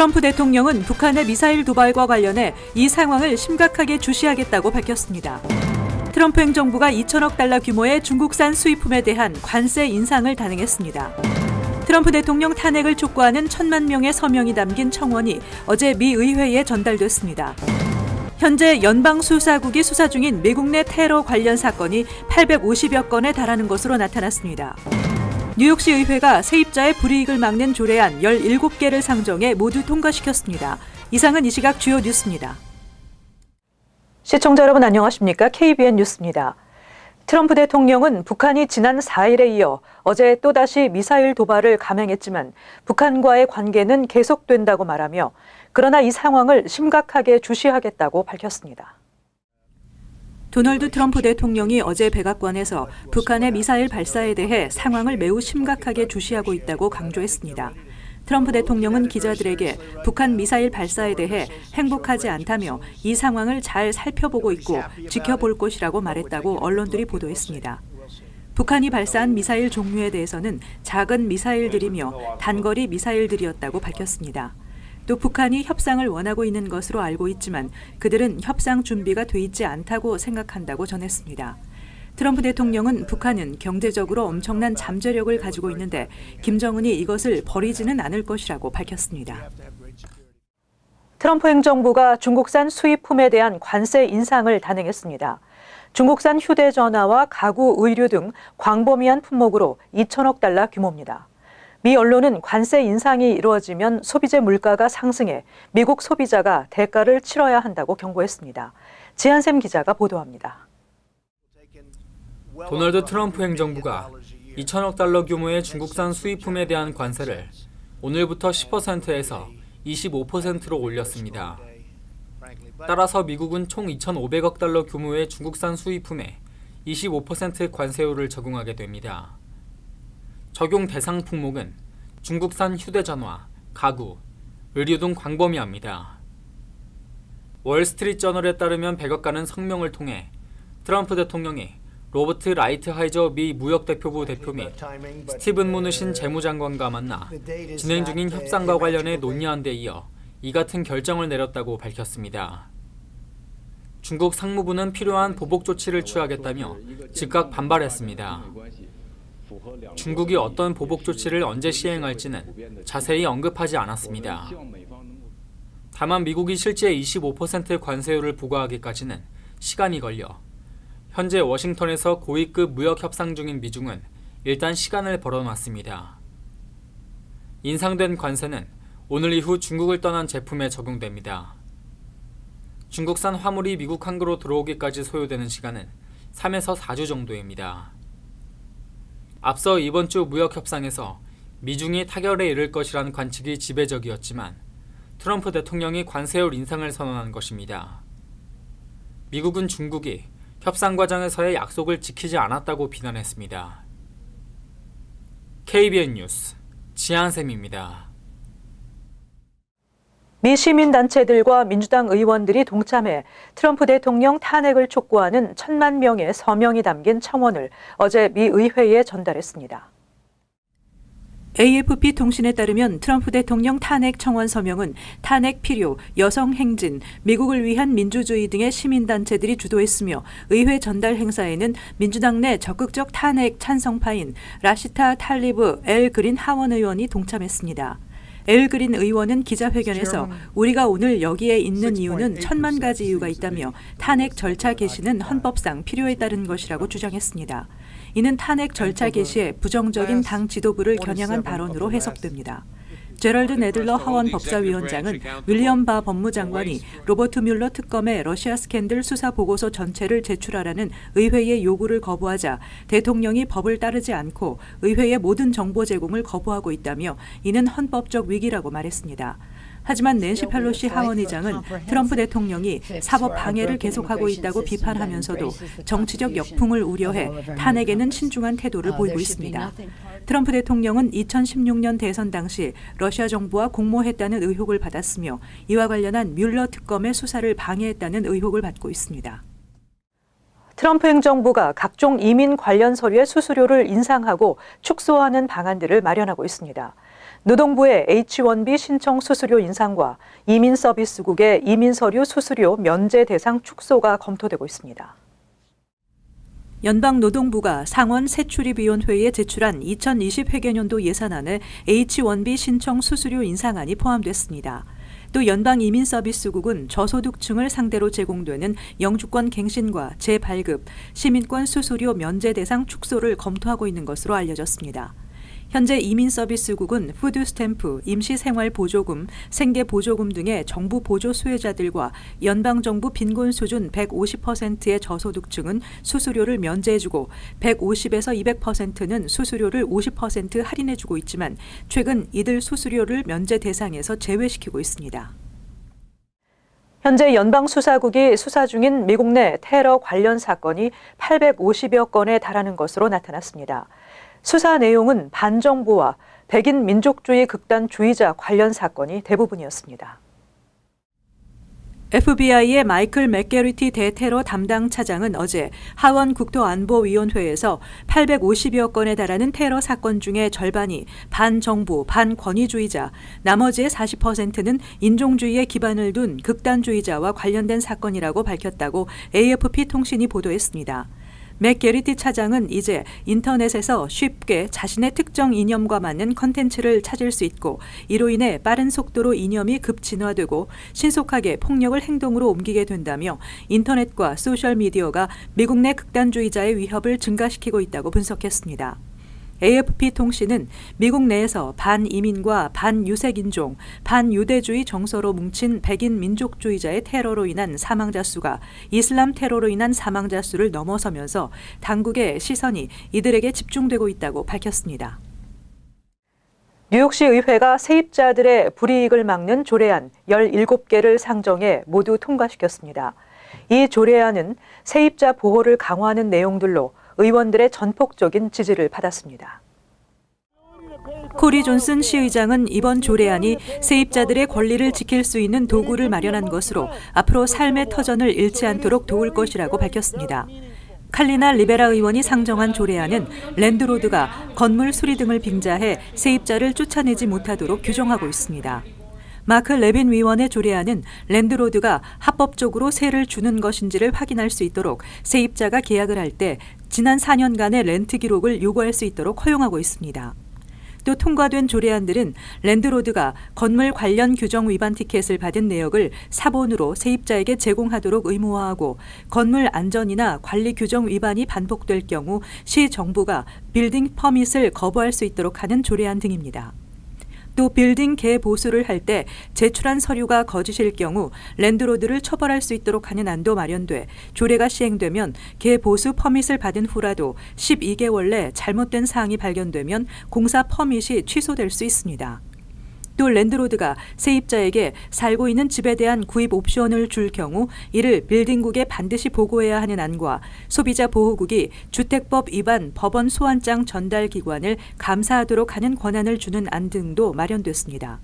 트럼프 대통령은 북한의 미사일 도발과 관련해 이 상황을 심각하게 주시하겠다고 밝혔습니다. 트럼프 행정부가 2천억 달러 규모의 중국산 수입품에 대한 관세 인상을 단행했습니다. 트럼프 대통령 탄핵을 촉구하는 1,000만 명의 서명이 담긴 청원이 어제 미 의회에 전달됐습니다. 현재 연방수사국이 수사 중인 미국 내 테러 관련 사건이 850여 건에 달하는 것으로 나타났습니다. 뉴욕시 의회가 세입자의 불이익을 막는 조례안 17개를 상정해 모두 통과시켰습니다. 이상은 이 시각 주요 뉴스입니다. 시청자 여러분 안녕하십니까? KBN 뉴스입니다. 트럼프 대통령은 북한이 지난 4일에 이어 어제 또다시 미사일 도발을 감행했지만 북한과의 관계는 계속된다고 말하며 그러나 이 상황을 심각하게 주시하겠다고 밝혔습니다. 도널드 트럼프 대통령이 어제 백악관에서 북한의 미사일 발사에 대해 상황을 매우 심각하게 주시하고 있다고 강조했습니다. 트럼프 대통령은 기자들에게 북한 미사일 발사에 대해 행복하지 않다며 이 상황을 잘 살펴보고 있고 지켜볼 것이라고 말했다고 언론들이 보도했습니다. 북한이 발사한 미사일 종류에 대해서는 작은 미사일들이며 단거리 미사일들이었다고 밝혔습니다. 또 북한이 협상을 원하고 있는 것으로 알고 있지만 그들은 협상 준비가 돼 있지 않다고 생각한다고 전했습니다. 트럼프 대통령은 북한은 경제적으로 엄청난 잠재력을 가지고 있는데 김정은이 이것을 버리지는 않을 것이라고 밝혔습니다. 트럼프 행정부가 중국산 수입품에 대한 관세 인상을 단행했습니다. 중국산 휴대전화와 가구, 의류 등 광범위한 품목으로 2천억 달러 규모입니다. 미 언론은 관세 인상이 이루어지면 소비재 물가가 상승해 미국 소비자가 대가를 치러야 한다고 경고했습니다. 지한샘 기자가 보도합니다. 도널드 트럼프 행정부가 2천억 달러 규모의 중국산 수입품에 대한 관세를 오늘부터 10%에서 25%로 올렸습니다. 따라서 미국은 총 2,500억 달러 규모의 중국산 수입품에 25% 관세율을 적용하게 됩니다. 적용 대상 품목은 중국산 휴대전화, 가구, 의류 등 광범위합니다. 월스트리트저널에 따르면 백악관은 성명을 통해 트럼프 대통령이 로버트 라이트하이저 미 무역대표부 대표 및 스티븐 무누신 재무장관과 만나 진행 중인 협상과 관련해 논의한 데 이어 이 같은 결정을 내렸다고 밝혔습니다. 중국 상무부는 필요한 보복 조치를 취하겠다며 즉각 반발했습니다. 중국이 어떤 보복 조치를 언제 시행할지는 자세히 언급하지 않았습니다. 다만 미국이 실제 25% 관세율을 부과하기까지는 시간이 걸려 현재 워싱턴에서 고위급 무역 협상 중인 미중은 일단 시간을 벌어놨습니다. 인상된 관세는 오늘 이후 중국을 떠난 제품에 적용됩니다. 중국산 화물이 미국 항구로 들어오기까지 소요되는 시간은 3에서 4주 정도입니다. 앞서 이번 주 무역 협상에서 미중이 타결에 이를 것이라는 관측이 지배적이었지만 트럼프 대통령이 관세율 인상을 선언한 것입니다. 미국은 중국이 협상 과정에서의 약속을 지키지 않았다고 비난했습니다. KBN 뉴스 지한샘입니다. 미 시민단체들과 민주당 의원들이 동참해 트럼프 대통령 탄핵을 촉구하는 1,000만 명의 서명이 담긴 청원을 어제 미 의회에 전달했습니다. AFP 통신에 따르면 트럼프 대통령 탄핵 청원 서명은 탄핵 필요, 여성 행진, 미국을 위한 민주주의 등의 시민단체들이 주도했으며 의회 전달 행사에는 민주당 내 적극적 탄핵 찬성파인 라시타 탈리브 엘 그린 하원 의원이 동참했습니다. 엘 그린 의원은 기자회견에서 우리가 오늘 여기에 있는 이유는 1,000만 가지 이유가 있다며 탄핵 절차 개시는 헌법상 필요에 따른 것이라고 주장했습니다. 이는 탄핵 절차 개시에 부정적인 당 지도부를 겨냥한 발언으로 해석됩니다. 제럴드 네들러 하원 법사위원장은 윌리엄 바 법무장관이 로버트 뮬러 특검의 러시아 스캔들 수사 보고서 전체를 제출하라는 의회의 요구를 거부하자 대통령이 법을 따르지 않고 의회의 모든 정보 제공을 거부하고 있다며 이는 헌법적 위기라고 말했습니다. 하지만 낸시 펠로시 하원의장은 트럼프 대통령이 사법 방해를 계속하고 있다고 비판하면서도 정치적 역풍을 우려해 탄핵에는 신중한 태도를 보이고 있습니다. 트럼프 대통령은 2016년 대선 당시 러시아 정부와 공모했다는 의혹을 받았으며 이와 관련한 뮬러 특검의 수사를 방해했다는 의혹을 받고 있습니다. 트럼프 행정부가 각종 이민 관련 서류의 수수료를 인상하고 축소하는 방안들을 마련하고 있습니다. 노동부의 H-1B 신청 수수료 인상과 이민서비스국의 이민서류 수수료 면제 대상 축소가 검토되고 있습니다. 연방노동부가 상원 세출입위원회에 제출한 2020 회계년도 예산안에 H-1B 신청 수수료 인상안이 포함됐습니다. 또 연방이민서비스국은 저소득층을 상대로 제공되는 영주권 갱신과 재발급, 시민권 수수료 면제 대상 축소를 검토하고 있는 것으로 알려졌습니다. 현재 이민서비스국은 푸드스탬프, 임시생활보조금, 생계보조금 등의 정부 보조 수혜자들과 연방정부 빈곤 수준 150%의 저소득층은 수수료를 면제해주고 150에서 200%는 수수료를 50% 할인해주고 있지만 최근 이들 수수료를 면제 대상에서 제외시키고 있습니다. 현재 연방수사국이 수사 중인 미국 내 테러 관련 사건이 850여 건에 달하는 것으로 나타났습니다. 수사 내용은 반정부와 백인 민족주의 극단주의자 관련 사건이 대부분이었습니다. FBI의 마이클 맥게리티 대테러 담당 차장은 어제 하원 국토안보위원회에서 850여 건에 달하는 테러 사건 중의 절반이 반정부, 반권위주의자, 나머지의 40%는 인종주의에 기반을 둔 극단주의자와 관련된 사건이라고 밝혔다고 AFP 통신이 보도했습니다. 맥게리티 차장은 이제 인터넷에서 쉽게 자신의 특정 이념과 맞는 컨텐츠를 찾을 수 있고 이로 인해 빠른 속도로 이념이 급진화되고 신속하게 폭력을 행동으로 옮기게 된다며 인터넷과 소셜미디어가 미국 내 극단주의자의 위협을 증가시키고 있다고 분석했습니다. AFP 통신은 미국 내에서 반이민과 반유색인종, 반유대주의 정서로 뭉친 백인 민족주의자의 테러로 인한 사망자 수가 이슬람 테러로 인한 사망자 수를 넘어서면서 당국의 시선이 이들에게 집중되고 있다고 밝혔습니다. 뉴욕시 의회가 세입자들의 불이익을 막는 조례안 17개를 상정해 모두 통과시켰습니다. 이 조례안은 세입자 보호를 강화하는 내용들로 의원들의 전폭적인 지지를 받았습니다. 코리 존슨 시의장은 이번 조례안이 세입자들의 권리를 지킬 수 있는 도구를 마련한 것으로 앞으로 삶의 터전을 잃지 않도록 도울 것이라고 밝혔습니다. 칼리나 리베라 의원이 상정한 조례안은 랜드로드가 건물 수리 등을 빙자해 세입자를 쫓아내지 못하도록 규정하고 있습니다. 마크 레빈 위원의 조례안은 랜드로드가 합법적으로 세를 주는 것인지를 확인할 수 있도록 세입자가 계약을 할 때 지난 4년간의 렌트 기록을 요구할 수 있도록 허용하고 있습니다. 또 통과된 조례안들은 랜드로드가 건물 관련 규정 위반 티켓을 받은 내역을 사본으로 세입자에게 제공하도록 의무화하고 건물 안전이나 관리 규정 위반이 반복될 경우 시 정부가 빌딩 퍼밋을 거부할 수 있도록 하는 조례안 등입니다. 또 빌딩 개보수를 할 때 제출한 서류가 거짓일 경우 랜드로드를 처벌할 수 있도록 하는 안도 마련돼 조례가 시행되면 개보수 퍼밋을 받은 후라도 12개월 내 잘못된 사항이 발견되면 공사 퍼밋이 취소될 수 있습니다. 또 랜드로드가 세입자에게 살고 있는 집에 대한 구입 옵션을 줄 경우 이를 빌딩국에 반드시 보고해야 하는 안과 소비자 보호국이 주택법 위반 법원 소환장 전달 기관을 감사하도록 하는 권한을 주는 안 등도 마련됐습니다.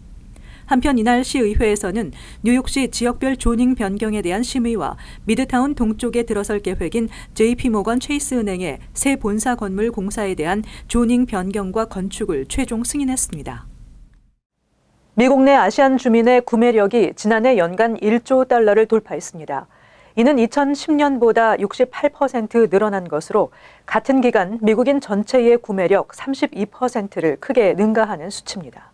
한편 이날 시의회에서는 뉴욕시 지역별 조닝 변경에 대한 심의와 미드타운 동쪽에 들어설 계획인 JP모건 체이스 은행의 새 본사 건물 공사에 대한 조닝 변경과 건축을 최종 승인했습니다. 미국 내 아시안 주민의 구매력이 지난해 연간 1조 달러를 돌파했습니다. 이는 2010년보다 68% 늘어난 것으로 같은 기간 미국인 전체의 구매력 32%를 크게 능가하는 수치입니다.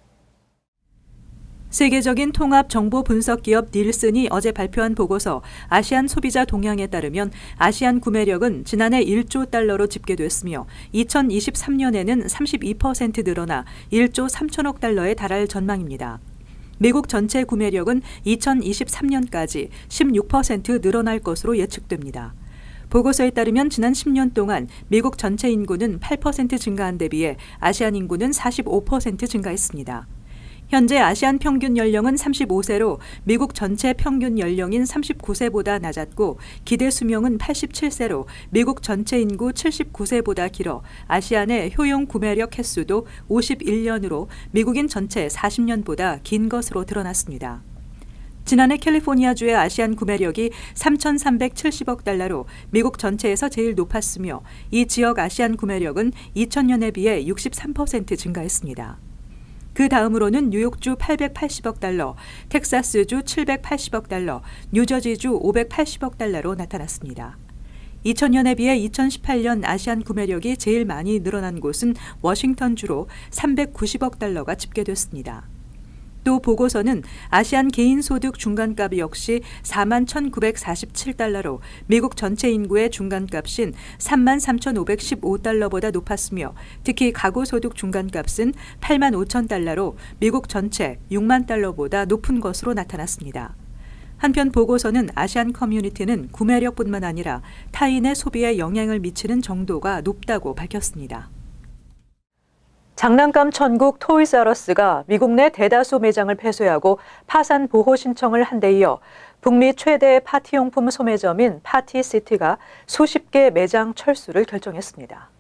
세계적인 통합 정보 분석 기업 닐슨이 어제 발표한 보고서 아시안 소비자 동향에 따르면 아시안 구매력은 지난해 1조 달러로 집계됐으며 2023년에는 32% 늘어나 1조 3천억 달러에 달할 전망입니다. 미국 전체 구매력은 2023년까지 16% 늘어날 것으로 예측됩니다. 보고서에 따르면 지난 10년 동안 미국 전체 인구는 8% 증가한 데 비해 아시안 인구는 45% 증가했습니다. 현재 아시안 평균 연령은 35세로 미국 전체 평균 연령인 39세보다 낮았고 기대 수명은 87세로 미국 전체 인구 79세보다 길어 아시안의 효용 구매력 횟수도 51년으로 미국인 전체 40년보다 긴 것으로 드러났습니다. 지난해 캘리포니아주의 아시안 구매력이 3,370억 달러로 미국 전체에서 제일 높았으며 이 지역 아시안 구매력은 2000년에 비해 63% 증가했습니다. 그 다음으로는 뉴욕주 880억 달러, 텍사스주 780억 달러, 뉴저지주 580억 달러로 나타났습니다. 2000년에 비해 2018년 아시안 구매력이 제일 많이 늘어난 곳은 워싱턴주로 390억 달러가 집계됐습니다. 또 보고서는 아시안 개인소득 중간값 역시 41,947달러로 미국 전체 인구의 중간값인 33,515달러보다 높았으며 특히 가구소득 중간값은 85,000달러로 미국 전체 6만 달러보다 높은 것으로 나타났습니다. 한편 보고서는 아시안 커뮤니티는 구매력뿐만 아니라 타인의 소비에 영향을 미치는 정도가 높다고 밝혔습니다. 장난감 천국 토이스RUs가 미국 내 대다수 매장을 폐쇄하고 파산 보호 신청을 한 데 이어 북미 최대 파티용품 소매점인 파티시티가 수십 개 매장 철수를 결정했습니다.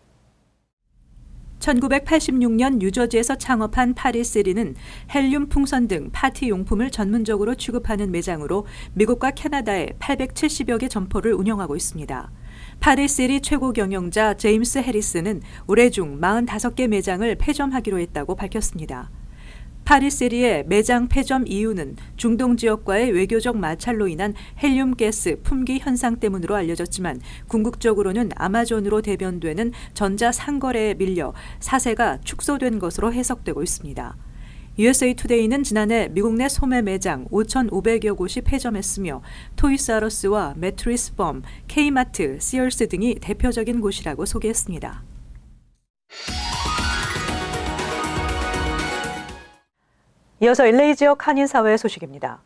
1986년 뉴저지에서 창업한 파리시리는 헬륨 풍선 등 파티 용품을 전문적으로 취급하는 매장으로 미국과 캐나다에 870여 개 점포를 운영하고 있습니다. 파리시리 최고 경영자 제임스 해리스는 올해 중 45개 매장을 폐점하기로 했다고 밝혔습니다. 파리시리의 매장 폐점 이유는 중동 지역과의 외교적 마찰로 인한 헬륨 가스 품귀 현상 때문으로 알려졌지만 궁극적으로는 아마존으로 대변되는 전자 상거래에 밀려 사세가 축소된 것으로 해석되고 있습니다. USA 투데이는 지난해 미국 내 소매 매장 5,500여 곳이 폐점했으며 토이스RUs와 매트리스 펌, K마트, 시얼스 등이 대표적인 곳이라고 소개했습니다. 이어서 LA 지역 한인사회 소식입니다.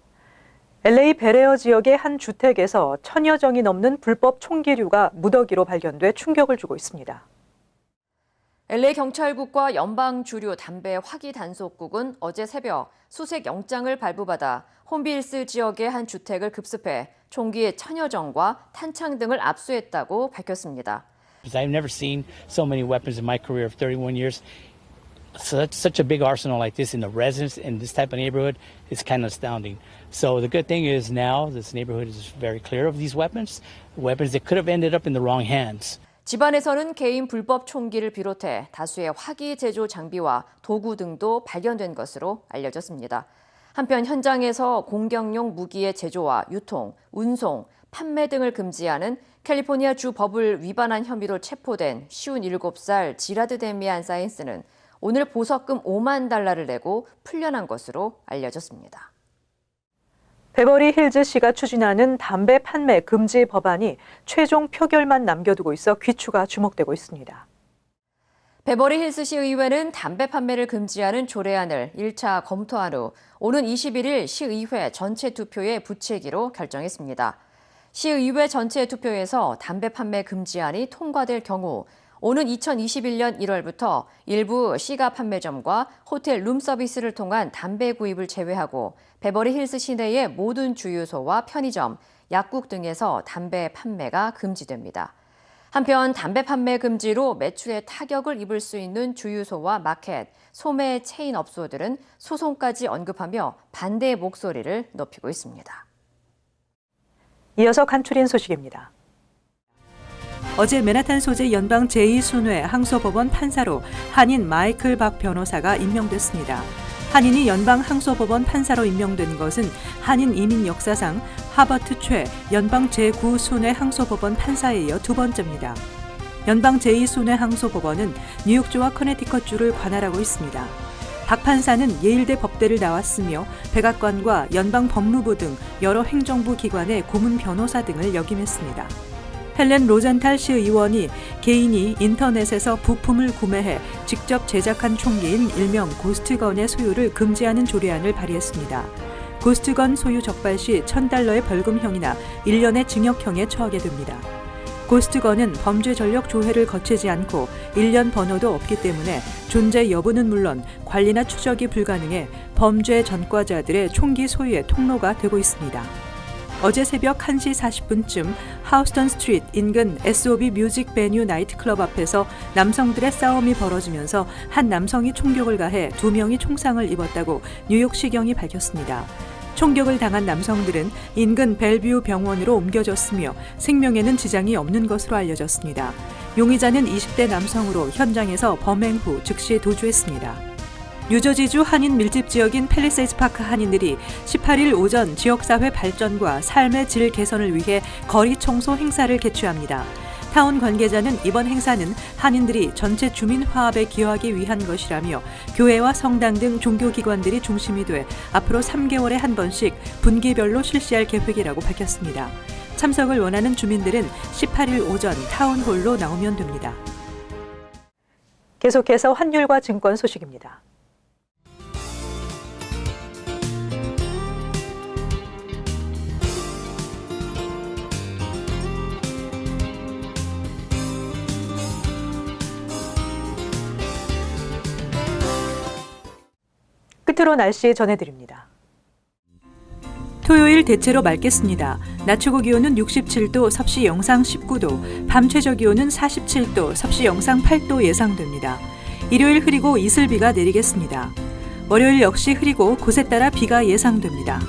LA 베레어 지역의 한 주택에서 1000여 정이 넘는 불법 총기류가 무더기로 발견돼 충격을 주고 있습니다. LA 경찰국과 연방주류 담배 화기 단속국은 어제 새벽 수색 영장을 발부받아 홈빌스 지역의 한 주택을 급습해 총기 1000여 정과 탄창 등을 압수했다고 밝혔습니다. I've never seen so many weapons in my career of 31 years. Such a big arsenal like this in the residence in this type of neighborhood is kind of astounding. So the good thing is now this neighborhood is very clear of these weapons that could have ended up in the wrong hands. 집안에서는 개인 불법 총기를 비롯해 다수의 화기 제조 장비와 도구 등도 발견된 것으로 알려졌습니다. 한편 현장에서 공격용 무기의 제조와 유통, 운송, 판매 등을 금지하는 캘리포니아 주 법을 위반한 혐의로 체포된 57살 지라드 데미안 사이언스는 오늘 보석금 5만 달러를 내고 풀려난 것으로 알려졌습니다. 베버리 힐즈시가 추진하는 담배 판매 금지 법안이 최종 표결만 남겨두고 있어 귀추가 주목되고 있습니다. 베버리 힐스시 의회는 담배 판매를 금지하는 조례안을 1차 검토한 후 오는 21일 시의회 전체 투표에 붙이기로 결정했습니다. 시의회 전체 투표에서 담배 판매 금지안이 통과될 경우 오는 2021년 1월부터 일부 시가 판매점과 호텔 룸서비스를 통한 담배 구입을 제외하고 베버리 힐스 시내의 모든 주유소와 편의점, 약국 등에서 담배 판매가 금지됩니다. 한편 담배 판매 금지로 매출에 타격을 입을 수 있는 주유소와 마켓, 소매 체인 업소들은 소송까지 언급하며 반대의 목소리를 높이고 있습니다. 이어서 간추린 소식입니다. 어제 맨하탄 소재 연방 제2순회 항소법원 판사로 한인 마이클 박 변호사가 임명됐습니다. 한인이 연방 항소법원 판사로 임명된 것은 한인 이민 역사상 하버트 최 연방 제9순회 항소법원 판사에 이어 두 번째입니다. 연방 제2순회 항소법원은 뉴욕주와 커네티컷주를 관할하고 있습니다. 박 판사는 예일대 법대를 나왔으며 백악관과 연방 법무부 등 여러 행정부 기관의 고문 변호사 등을 역임했습니다. 헬렌 로젠탈 시의원이 개인이 인터넷에서 부품을 구매해 직접 제작한 총기인 일명 고스트건의 소유를 금지하는 조례안을 발의했습니다. 고스트건 소유 적발 시 $1,000의 벌금형이나 1년의 징역형에 처하게 됩니다. 고스트건은 범죄 전력 조회를 거치지 않고 1년 번호도 없기 때문에 존재 여부는 물론 관리나 추적이 불가능해 범죄 전과자들의 총기 소유의 통로가 되고 있습니다. 어제 새벽 1시 40분쯤 하우스턴 스트리트 인근 SOB 뮤직 베뉴 나이트클럽 앞에서 남성들의 싸움이 벌어지면서 한 남성이 총격을 가해 2명이 총상을 입었다고 뉴욕시경이 밝혔습니다. 총격을 당한 남성들은 인근 벨뷰 병원으로 옮겨졌으며 생명에는 지장이 없는 것으로 알려졌습니다. 용의자는 20대 남성으로 현장에서 범행 후 즉시 도주했습니다. 뉴저지주 한인 밀집 지역인 팰리세이드 파크 한인들이 18일 오전 지역사회 발전과 삶의 질 개선을 위해 거리 청소 행사를 개최합니다. 타운 관계자는 이번 행사는 한인들이 전체 주민 화합에 기여하기 위한 것이라며 교회와 성당 등 종교기관들이 중심이 돼 앞으로 3개월에 한 번씩 분기별로 실시할 계획이라고 밝혔습니다. 참석을 원하는 주민들은 18일 오전 타운홀로 나오면 됩니다. 계속해서 환율과 증권 소식입니다. 끝으로 날씨 전해드립니다. 토요일 대체로 맑겠습니다. 낮 최고 기온은 67도, 섭씨 영상 19도, 밤 최저 기온은 47도, 섭씨 영상 8도 예상됩니다. 일요일 흐리고 이슬비가 내리겠습니다. 월요일 역시 흐리고 곳에 따라 비가 예상됩니다.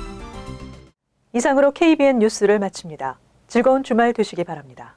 이상으로 KBN 뉴스를 마칩니다. 즐거운 주말 되시기 바랍니다.